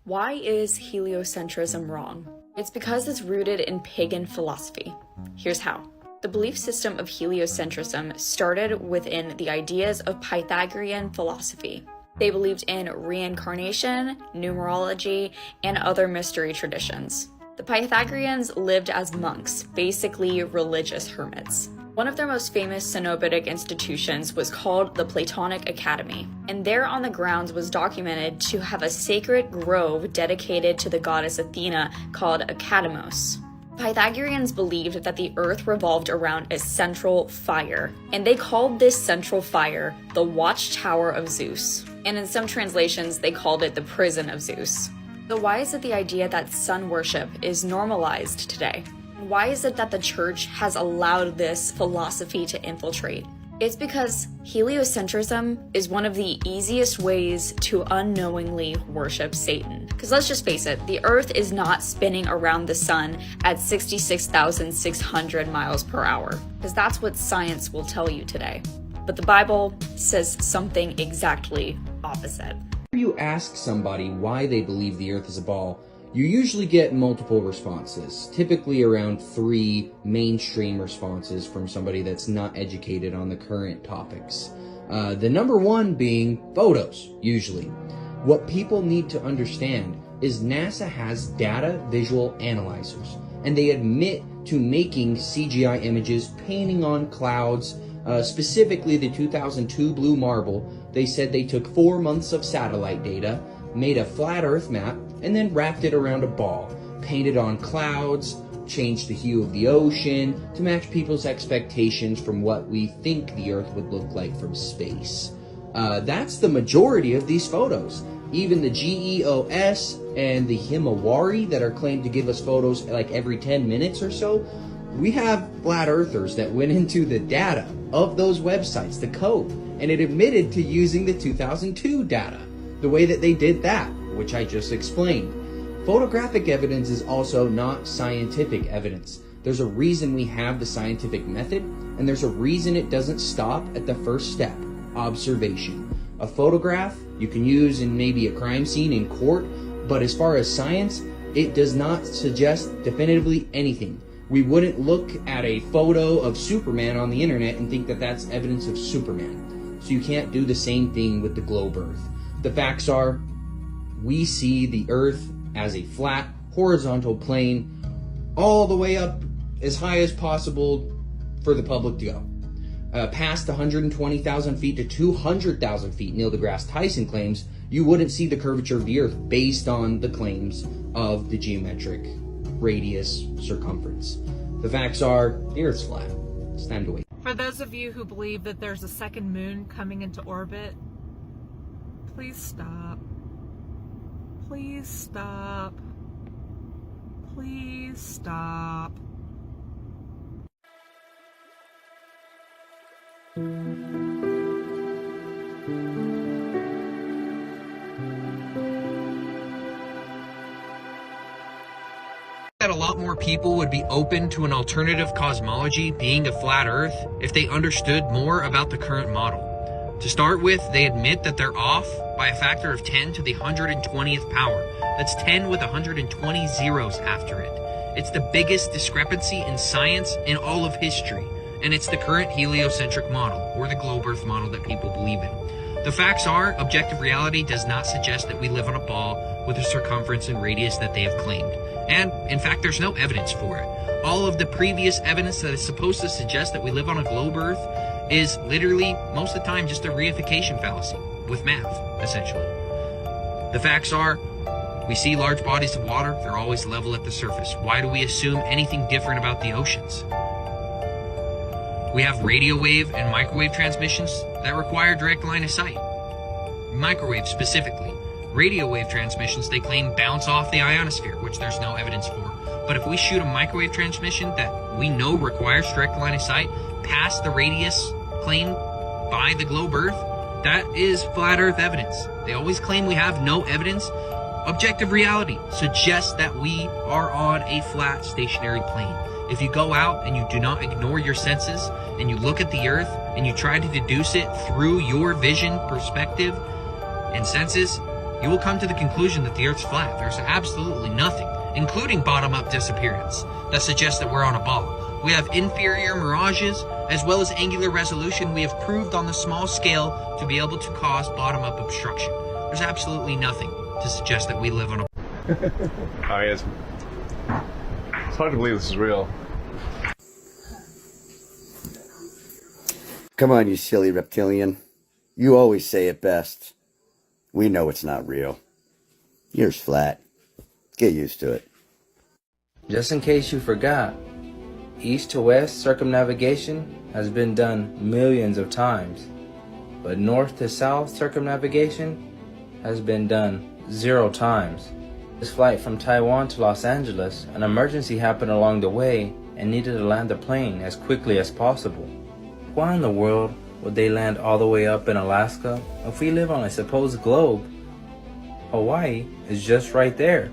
Why is heliocentrism wrong? It's because it's rooted in pagan philosophy. Here's how. The belief system of heliocentrism started within the ideas of Pythagorean philosophy. They believed in reincarnation, numerology, and other mystery traditions. The Pythagoreans lived as monks, basically religious hermits. One of their most famous cenobitic institutions was called the Platonic Academy, and there on the grounds was documented to have a sacred grove dedicated to the goddess Athena called Academos. Pythagoreans believed that the earth revolved around a central fire, and they called this central fire the Watchtower of Zeus. And in some translations, they called it the Prison of Zeus. So why is it the idea that sun worship is normalized today? Why is it that the church has allowed this philosophy to infiltrate? It's because heliocentrism is one of the easiest ways to unknowingly worship Satan. Because let's just face it, the earth is not spinning around the sun at 66,600 miles per hour. Because that's what science will tell you today. But the Bible says something exactly opposite. If you ask somebody why they believe the earth is a ball, you usually get multiple responses, typically around 3 mainstream responses from somebody that's not educated on the current topics. The number one being photos, usually. What people need to understand is NASA has data visual analyzers, and they admit to making CGI images, painting on clouds, specifically the 2002 blue marble. They said they took 4 months of satellite data, made a flat earth map, and then wrapped it around a ball, painted on clouds, changed the hue of the ocean to match people's expectations from what we think the earth would look like from space. That's the majority of these photos. Even the GEOS and the Himawari that are claimed to give us photos like every 10 minutes or so, we have flat earthers that went into the data of those websites, the code, and it admitted to using the 2002 data. The way that they did that, which I just explained. Photographic evidence is also not scientific evidence. There's a reason we have the scientific method, and there's a reason it doesn't stop at the first step, observation. A photograph you can use in maybe a crime scene in court, but as far as science, it does not suggest definitively anything. We wouldn't look at a photo of Superman on the internet and think that that's evidence of Superman. So you can't do the same thing with the globe Earth. The facts are, we see the Earth as a flat, horizontal plane all the way up as high as possible for the public to go. Past 120,000 feet to 200,000 feet, Neil deGrasse Tyson claims, you wouldn't see the curvature of the Earth based on the claims of the geometric radius circumference. The facts are, the Earth's flat. It's time to wait. For those of you who believe that there's a second moon coming into orbit, please stop. Please stop. Please stop. That a lot more people would be open to an alternative cosmology being a flat Earth if they understood more about the current model. To start with, they admit that they're off by a factor of 10 to the 120th power. That's 10 with 120 zeros after it. It's the biggest discrepancy in science in all of history, and it's the current heliocentric model, or the globe Earth model that people believe in. The facts are, objective reality does not suggest that we live on a ball with a circumference and radius that they have claimed. And, in fact, there's no evidence for it. All of the previous evidence that is supposed to suggest that we live on a globe Earth is literally, most of the time, just a reification fallacy with math, essentially. The facts are, we see large bodies of water, they're always level at the surface. Why do we assume anything different about the oceans? We have radio wave and microwave transmissions that require direct line of sight. Microwave specifically. Radio wave transmissions, they claim, bounce off the ionosphere, which there's no evidence for. But if we shoot a microwave transmission that we know requires direct line of sight past the radius claimed by the globe Earth, that is flat Earth evidence. They always claim we have no evidence. Objective reality suggests that we are on a flat stationary plane. If you go out and you do not ignore your senses and you look at the Earth and you try to deduce it through your vision, perspective, and senses, you will come to the conclusion that the Earth's flat. There's absolutely nothing, including bottom-up disappearance, that suggests that we're on a ball. We have inferior mirages, as well as angular resolution we have proved on the small scale to be able to cause bottom-up obstruction. There's absolutely nothing to suggest that we live on a Oh, yes. It's hard to believe this is real. Come on, you silly reptilian. You always say it best. We know it's not real. Yours flat. Get used to it. Just in case you forgot, east to west circumnavigation has been done millions of times, but north to south circumnavigation has been done 0 times. This flight from Taiwan to Los Angeles, an emergency happened along the way and needed to land the plane as quickly as possible. Why in the world would they land all the way up in Alaska if we live on a supposed globe? Hawaii is just right there.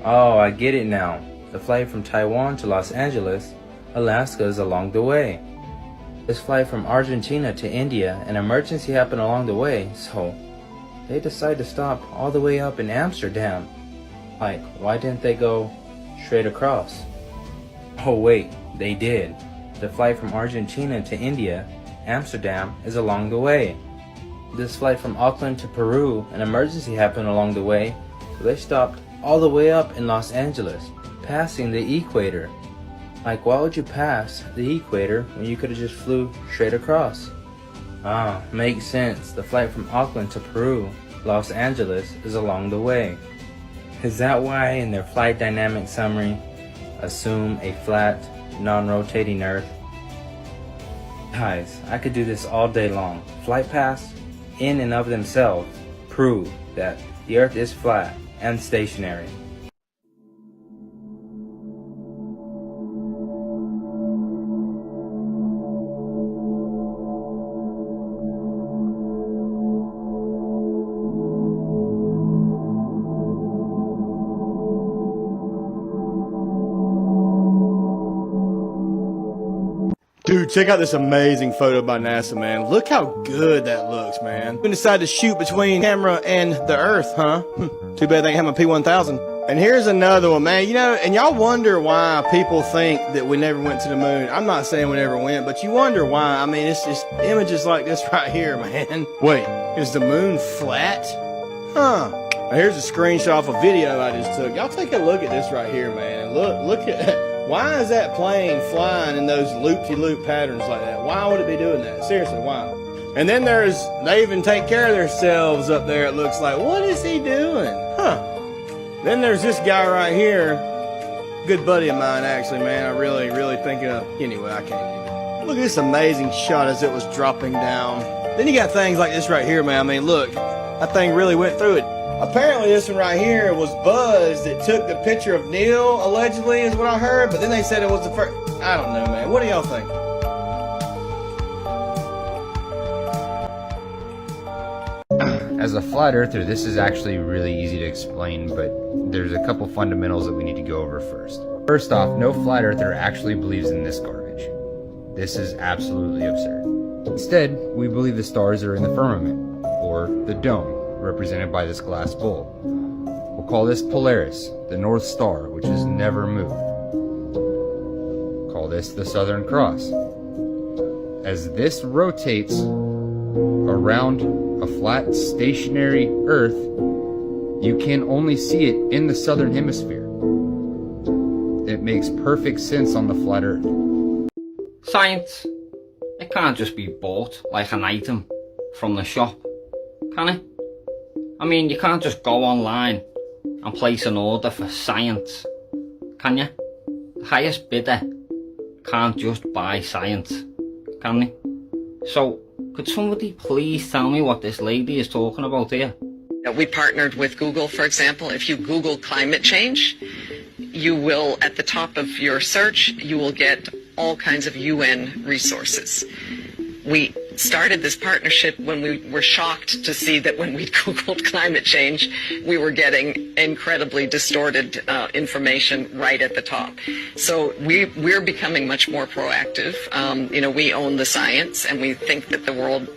Oh, I get it now. The flight from Taiwan to Los Angeles, Alaska is along the way. This flight from Argentina to India, an emergency happened along the way, so they decided to stop all the way up in Amsterdam. Like, why didn't they go straight across? Oh wait, they did. The flight from Argentina to India, Amsterdam, is along the way. This flight from Auckland to Peru, an emergency happened along the way, so they stopped all the way up in Los Angeles, passing the equator. Like, why would you pass the equator when you could have just flew straight across? Ah, makes sense. The flight from Auckland to Peru, Los Angeles, is along the way. Is that why in their flight dynamic summary, assume a flat, non-rotating Earth? Guys, I could do this all day long. Flight paths, in and of themselves, prove that the Earth is flat and stationary. Dude, check out this amazing photo by NASA, man. Look how good that looks, man. We decided to shoot between camera and the Earth, huh? Too bad they ain't have a P1000. And here's another one, man. You know, and y'all wonder why people think that we never went to the moon. I'm not saying we never went, but you wonder why. I mean, it's just images like this right here, man. Wait, is the moon flat? Huh. Now here's a screenshot of a video I just took. Y'all take a look at this right here, man. Look at why is that plane flying in those loop-de-loop patterns like that? Why would it be doing that? Seriously, why? And then they even take care of themselves up there, it looks like. What is he doing? Huh. Then there's this guy right here. Good buddy of mine, actually, man. I really think anyway, I can't. Look at this amazing shot as it was dropping down. Then you got things like this right here, man. I mean, look. That thing really went through it. Apparently this one right here was Buzz that took the picture of Neil, allegedly, is what I heard. But then they said it was the first. I don't know, man. What do y'all think? As a flat earther, this is actually really easy to explain, but there's a couple fundamentals that we need to go over first. First off, no flat earther actually believes in this garbage. This is absolutely absurd. Instead, we believe the stars are in the firmament, or the dome, represented by this glass bowl. We'll call this Polaris, the North Star, which has never moved. Call this the Southern Cross. As this rotates around a flat, stationary Earth, you can only see it in the southern hemisphere. It makes perfect sense on the flat Earth. Science, it can't just be bought like an item from the shop, can it? I mean, you can't just go online and place an order for science, can you? The highest bidder can't just buy science, can they? So, could somebody please tell me what this lady is talking about here? We partnered with Google, for example. If you Google climate change, you will, at the top of your search, you will get all kinds of UN resources. We started this partnership when we were shocked to see that when we Googled climate change, we were getting incredibly distorted information right at the top. So we're becoming much more proactive. We own the science, and we think that the world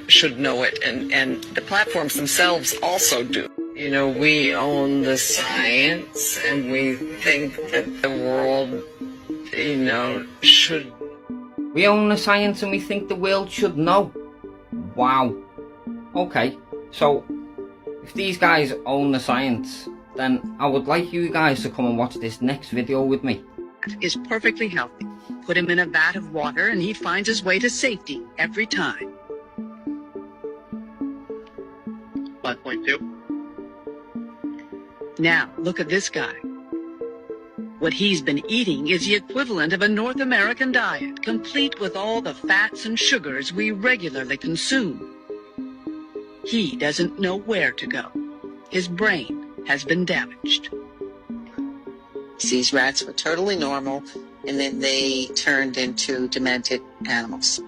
should know it, and the platforms themselves also do. We own the science, and we think that the world, should. We own the science and we think the world should know. Wow. Okay, so if these guys own the science, then I would like you guys to come and watch this next video with me. Is perfectly healthy. Put him in a vat of water and he finds his way to safety every time. 5.2. Now, look at this guy. What he's been eating is the equivalent of a North American diet, complete with all the fats and sugars we regularly consume. He doesn't know where to go. His brain has been damaged. These rats were totally normal, and then they turned into demented animals.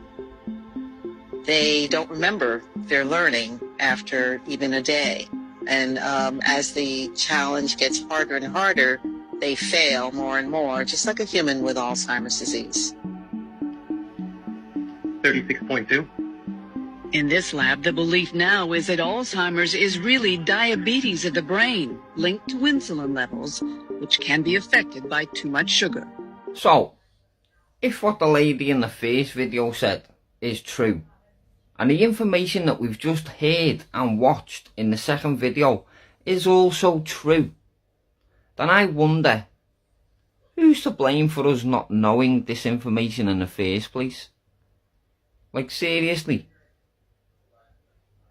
They don't remember their learning after even a day. And as the challenge gets harder and harder, they fail more and more, just like a human with Alzheimer's disease. 36.2. In this lab, the belief now is that Alzheimer's is really diabetes of the brain, linked to insulin levels, which can be affected by too much sugar. So, if what the lady in the first video said is true, and the information that we've just heard and watched in the second video is also true, then I wonder, who's to blame for us not knowing this information in the first place? Like, seriously,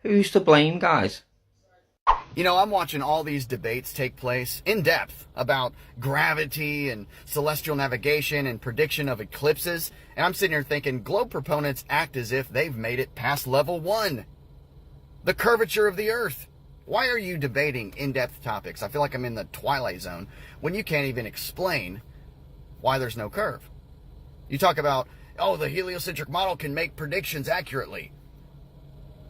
who's to blame, guys? I'm watching all these debates take place in depth about gravity and celestial navigation and prediction of eclipses, and I'm sitting here thinking globe proponents act as if they've made it past level 1. The curvature of the Earth. Why are you debating in-depth topics? I feel like I'm in the Twilight Zone when you can't even explain why there's no curve. You talk about, the heliocentric model can make predictions accurately.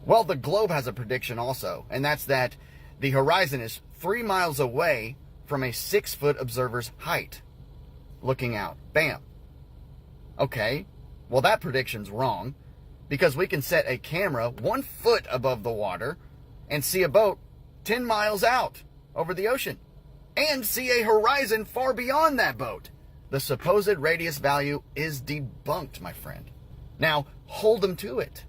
Well, the globe has a prediction also, and that's that the horizon is 3 miles away from a 6-foot observer's height. Looking out. Bam. Okay, well that prediction's wrong, because we can set a camera 1 foot above the water and see a boat 10 miles out over the ocean, and see a horizon far beyond that boat. The supposed radius value is debunked, my friend. Now, hold them to it.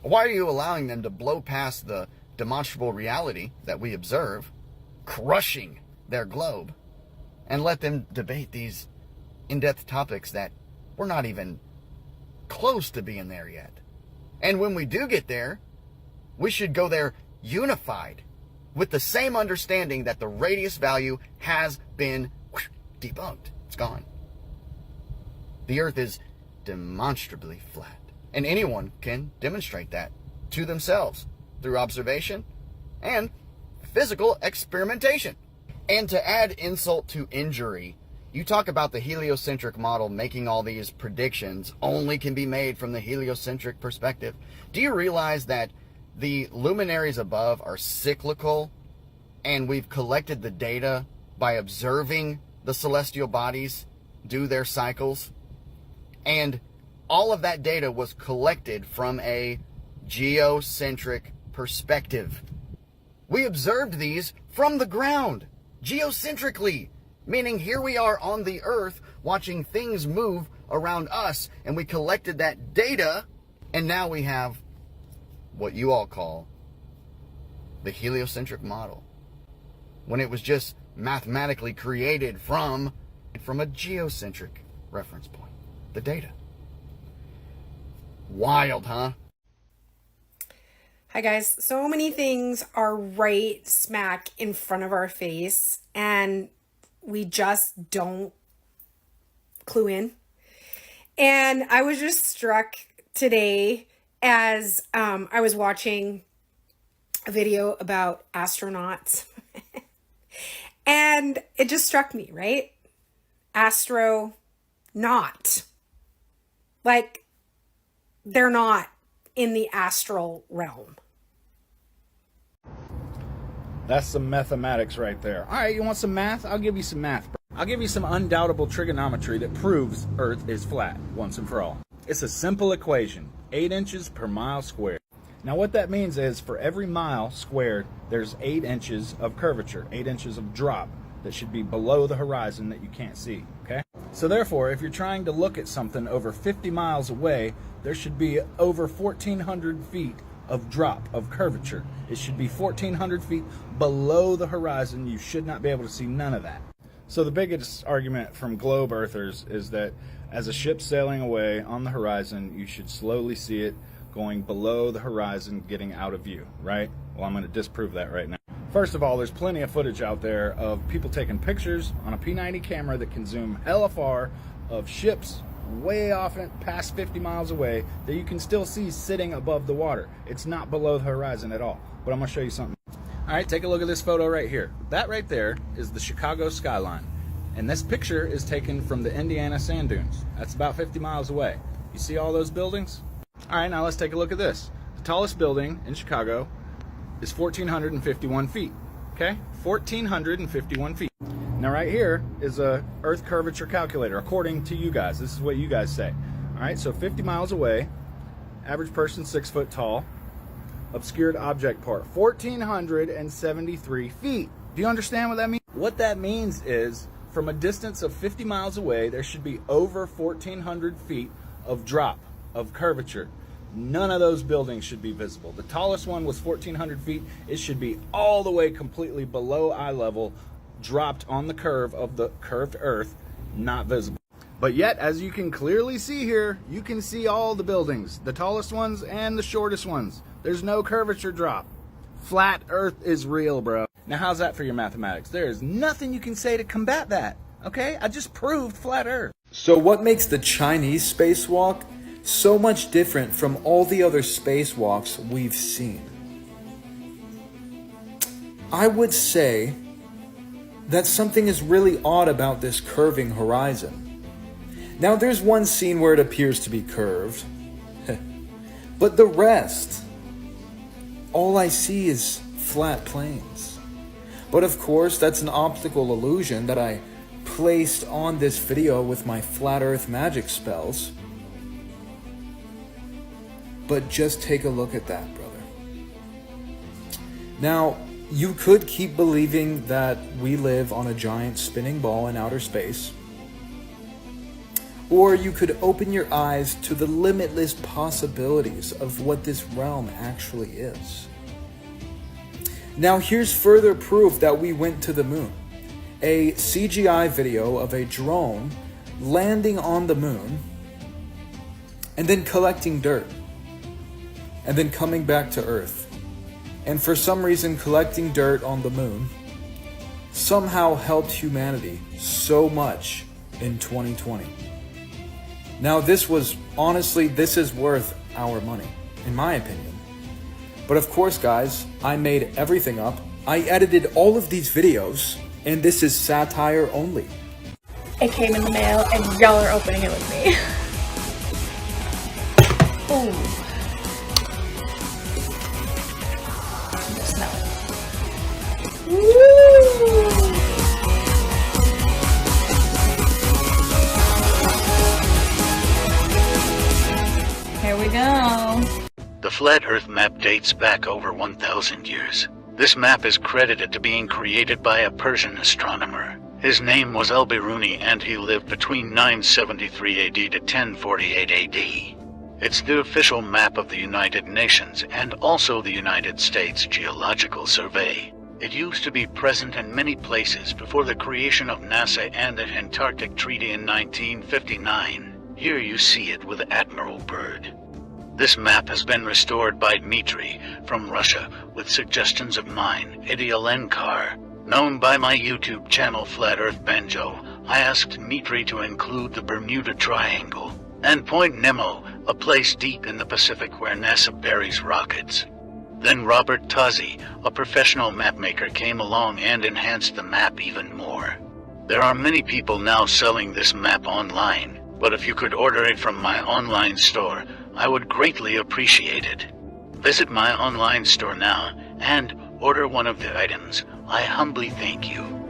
Why are you allowing them to blow past the demonstrable reality that we observe, crushing their globe, and let them debate these in-depth topics that we're not even close to being there yet? And when we do get there, we should go there unified, with the same understanding that the radius value has been debunked. It's gone. The Earth is demonstrably flat, and anyone can demonstrate that to themselves through observation and physical experimentation. And to add insult to injury, you talk about the heliocentric model making all these predictions only can be made from the heliocentric perspective. Do you realize that the luminaries above are cyclical, and we've collected the data by observing the celestial bodies do their cycles? And all of that data was collected from a geocentric perspective. We observed these from the ground, geocentrically, meaning here we are on the Earth watching things move around us, and we collected that data, and now we have what you all call the heliocentric model, when it was just mathematically created from a geocentric reference point, the data. Wild, huh? Hi guys, so many things are right smack in front of our face and we just don't clue in. And I was just struck today as I was watching a video about astronauts and it just struck me, right? Astronaut. Like, they're not in the astral realm. That's some mathematics right there. All right, you want some math? I'll give you some math. I'll give you some undoubtable trigonometry that proves Earth is flat once and for all. It's a simple equation, 8 inches per mile squared. Now what that means is for every mile squared, there's 8 inches of curvature, 8 inches of drop that should be below the horizon that you can't see, okay? So therefore, if you're trying to look at something over 50 miles away, there should be over 1,400 feet of drop, of curvature. It should be 1,400 feet below the horizon. You should not be able to see none of that. So the biggest argument from globe earthers is that as a ship's sailing away on the horizon, you should slowly see it going below the horizon, getting out of view, right? Well, I'm going to disprove that right now. First of all, there's plenty of footage out there of people taking pictures on a P90 camera that can zoom hella far of ships way off and past 50 miles away that you can still see sitting above the water. It's not below the horizon at all. But I'm going to show you something. All right, take a look at this photo right here. That right there is the Chicago skyline. And this picture is taken from the Indiana sand dunes. That's about 50 miles away. You see all those buildings? All right, now let's take a look at this. The tallest building in Chicago is 1,451 feet, okay? 1,451 feet. Now right here is a Earth curvature calculator, according to you guys. This is what you guys say. All right, so 50 miles away, average person 6 foot tall, obscured object part, 1,473 feet. Do you understand what that means? What that means is from a distance of 50 miles away, there should be over 1,400 feet of drop, of curvature. None of those buildings should be visible. The tallest one was 1,400 feet. It should be all the way completely below eye level, dropped on the curve of the curved Earth, not visible. But yet, as you can clearly see here, you can see all the buildings, the tallest ones and the shortest ones. There's no curvature drop. Flat Earth is real, bro. Now, how's that for your mathematics? There is nothing you can say to combat that, okay? I just proved flat Earth. So what makes the Chinese spacewalk so much different from all the other spacewalks we've seen? I would say that something is really odd about this curving horizon. Now, there's one scene where it appears to be curved, but the rest, all I see is flat plains. But of course, that's an optical illusion that I placed on this video with my flat earth magic spells. But just take a look at that, brother. Now, you could keep believing that we live on a giant spinning ball in outer space, or you could open your eyes to the limitless possibilities of what this realm actually is. Now, here's further proof that we went to the moon. A CGI video of a drone landing on the moon and then collecting dirt and then coming back to Earth. And for some reason, collecting dirt on the moon somehow helped humanity so much in 2020. Now, this is worth our money, in my opinion. But of course, guys, I made everything up. I edited all of these videos, and this is satire only. It came in the mail, and y'all are opening it with me. Ooh. Smell it. Woo! Here we go. The Flat Earth map dates back over 1,000 years. This map is credited to being created by a Persian astronomer. His name was Al-Biruni, and he lived between 973 AD to 1048 AD. It's the official map of the United Nations and also the United States Geological Survey. It used to be present in many places before the creation of NASA and the Antarctic Treaty in 1959. Here you see it with Admiral Byrd. This map has been restored by Dmitry from Russia with suggestions of mine, Heliocentrism. Known by my YouTube channel Flat Earth Banjo, I asked Dmitry to include the Bermuda Triangle and Point Nemo, a place deep in the Pacific where NASA buries rockets. Then Robert Tozzi, a professional mapmaker, came along and enhanced the map even more. There are many people now selling this map online, but if you could order it from my online store, I would greatly appreciate it. Visit my online store now and order one of the items. I humbly thank you.